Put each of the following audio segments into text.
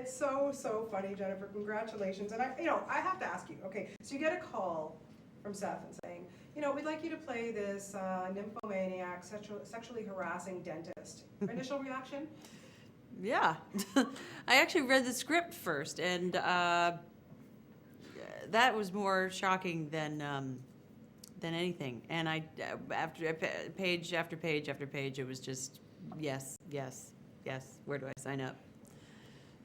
It's so funny, Jennifer. Congratulations. And I have to ask you. Okay, so you get a call from Seth and saying, we'd like you to play this nymphomaniac, sexually harassing dentist. Initial reaction? Yeah. I actually read the script first, and that was more shocking than anything. And after page after page after page, it was just yes, yes, yes. Where do I sign up?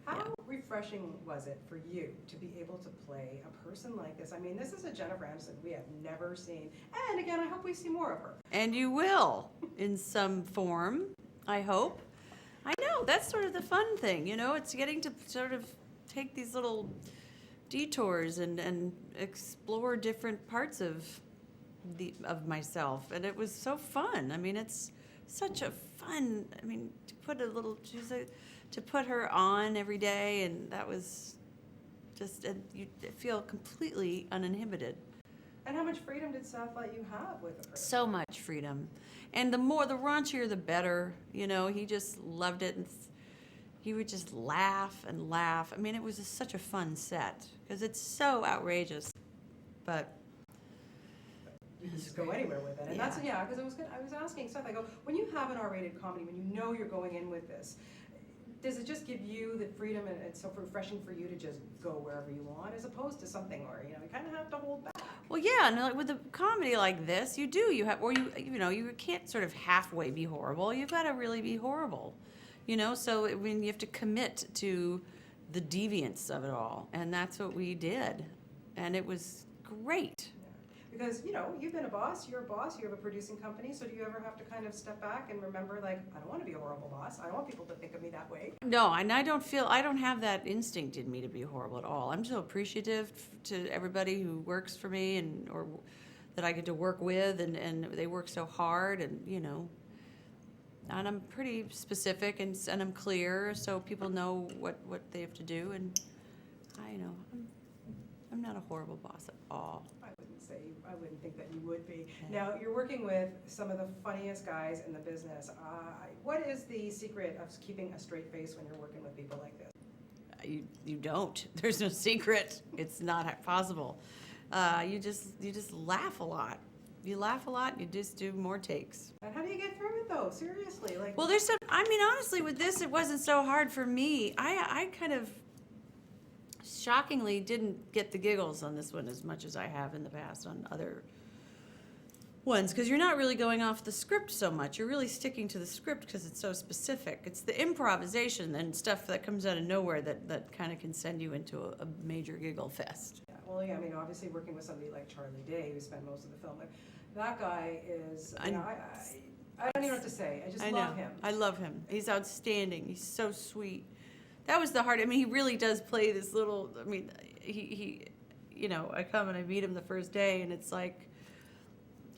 How refreshing was it for you to be able to play a person like this? I mean, this is a Jennifer Aniston we have never seen. And again, I hope we see more of her. And you will, in some form, I hope. I know, that's sort of the fun thing, it's getting to sort of take these little detours and explore different parts of myself. And it was so fun. I mean, it's such a fun, to put her on every day, and that was just, and you feel completely uninhibited. And how much freedom did Seth let you have with her? So much freedom. And the raunchier, the better. He just loved it, and he would just laugh and laugh. I mean, it was just such a fun set, because it's so outrageous. But you just go anywhere with it. And that's, because it was good. I was asking Seth, I go, when you have an R-rated comedy, when you know you're going in with this, does it just give you the freedom, and it's so refreshing for you to just go wherever you want, as opposed to something where, you kind of have to hold back? Well, yeah, and like with a comedy like this, you have, or you can't sort of halfway be horrible. You've got to really be horrible, So you have to commit to the deviance of it all, and that's what we did, and it was great. Because, you've been a boss, you're a boss, you have a producing company, so do you ever have to kind of step back and remember, like, I don't want to be a horrible boss, I don't want people to think of me that way? No, and I don't have that instinct in me to be horrible at all. I'm so appreciative to everybody who works for me or that I get to work with, and they work so hard, and, and I'm pretty specific, and I'm clear, so people know what they have to do, and I'm not a horrible boss at all. I wouldn't think that you would be. Now, you're working with some of the funniest guys in the business. What is the secret of keeping a straight face when you're working with people like this? You don't. There's no secret. It's not possible. You just laugh a lot. You laugh a lot, you just do more takes. And how do you get through it, though? Seriously. Well, honestly, with this, it wasn't so hard for me. I kind of shockingly didn't get the giggles on this one as much as I have in the past on other ones, because you're not really going off the script so much. You're really sticking to the script because it's so specific. It's the improvisation and stuff that comes out of nowhere that kind of can send you into a major giggle fest. Yeah, well, yeah, obviously working with somebody like Charlie Day, who spent most of the film with, that guy is, I don't even know what to say. I just love him. I love him. He's outstanding. He's so sweet. That was the hard. He really does play this little. He I come and I meet him the first day, and it's like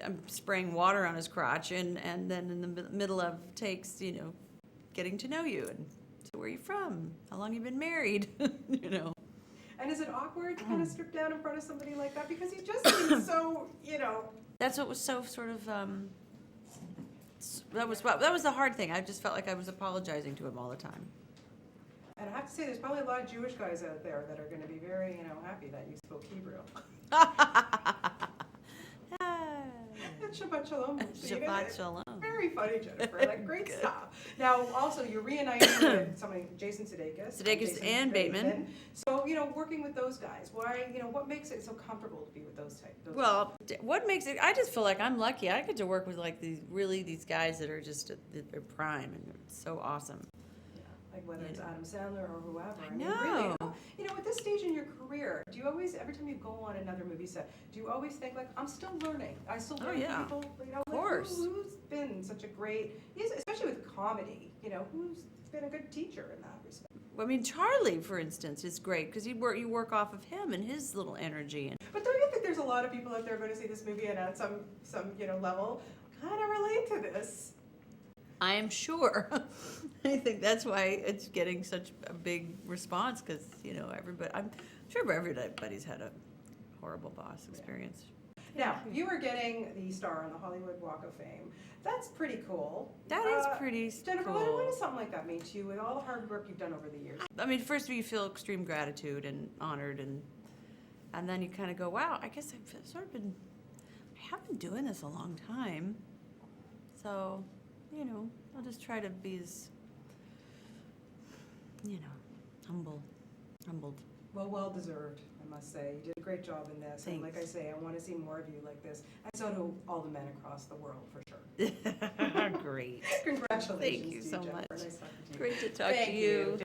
I'm spraying water on his crotch, and then in the middle of takes, getting to know you, and so where are you from? How long you been married? And is it awkward to kind of strip down in front of somebody like that, because he just seems so, That's what was so sort of. That was the hard thing. I just felt like I was apologizing to him all the time. And I have to say, there's probably a lot of Jewish guys out there that are going to be very, happy that you spoke Hebrew. Shabbat shalom. Shabbat shalom. Very funny, Jennifer. Great stuff. Now, also, you're reuniting with somebody, Jason Sudeikis. And Bateman. So, working with those guys, why, what makes it so comfortable to be with those types? Well, what makes it, I just feel like I'm lucky. I get to work with these guys that are just at their prime, and it's so awesome. Like whether it's Adam Sandler or whoever. I know. Really, at this stage in your career, do you always, every time you go on another movie set, do you always think, I'm still learning? I still learn from people. Of course. Who's been such a great, especially with comedy, who's been a good teacher in that respect? Charlie, for instance, is great because you work off of him and his little energy. But don't you think there's a lot of people out there going to see this movie and at some level kind of relate to this? I am sure. I think that's why it's getting such a big response, because, everybody, I'm sure everybody's had a horrible boss experience. Now, Thank you. you are getting the star on the Hollywood Walk of Fame. That's pretty cool. That is pretty Jennifer, cool. what does something like that mean to you with all the hard work you've done over the years? I mean, first you feel extreme gratitude and honored, and then you kind of go, wow, I guess I've sort of been, I have been doing this a long time. So, you know, I'll just try to be as, you know, humbled. Well deserved, I must say. You did a great job in this. And like I Thanks. say, I want to see more of you like this. And so do all the men across the world, for sure. Great. Congratulations Thank you to so Jennifer. much. Nice talking to you. Great to talk Thank to you.